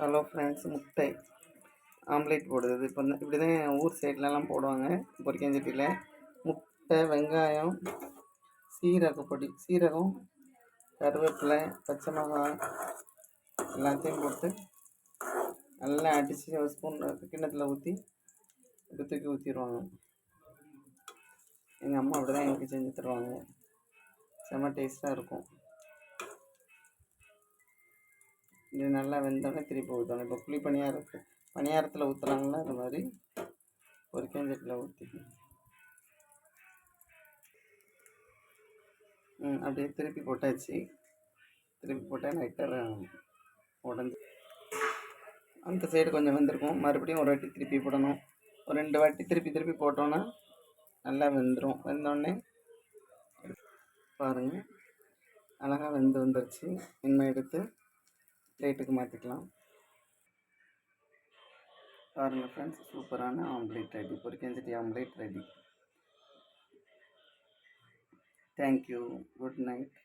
Hello friends, முட்டை omelette போடுறது இப்போ இப்படி தான் ஊர் சைட்லலாம் போடுவாங்க. பொரிக்கஞ்சட்டியில் முட்டை, வெங்காயம், சீரகம், கருவேப்பிலை, பச்சை மிளகாய் எல்லாத்தையும் போட்டு நல்லா அடித்து ஒரு ஸ்பூன் கிண்ணத்தில் ஊற்றி தூக்கி ஊற்றிடுவாங்க. எங்கள் அம்மா அப்படி தான் எனக்கு செஞ்சு தருவாங்க. செம்ம டேஸ்ட்டாக இருக்கும். இது நல்லா வெந்தோடனே திருப்பி ஊற்றணும். இப்போ புளி பணியாரத்தில் ஊற்றுறாங்களா, அது மாதிரி பொரிக்கஞ்சட்டியில் ஊற்றி அப்படியே திருப்பி போட்டாச்சு. திருப்பி போட்டால் லைட்டாக உடஞ்சி அந்த சைடு கொஞ்சம் வெந்திருக்கும். மறுபடியும் ஒரு வாட்டி திருப்பி போடணும். ஒரு 2 வாட்டி திருப்பி போட்டோன்னா நல்லா வெந்துடும். வெந்தோடனே பாருங்கள், அழகாக வந்துருச்சு. இனிமேல் எடுத்து பிளேட்டுக்கு மாற்றிக்கலாம். பாருங்கள் ஃப்ரெண்ட்ஸ், சூப்பரான ஆம்லேட் ரெடி. பொரிக்கஞ்சட்டி omelette ready. Thank you. Good night.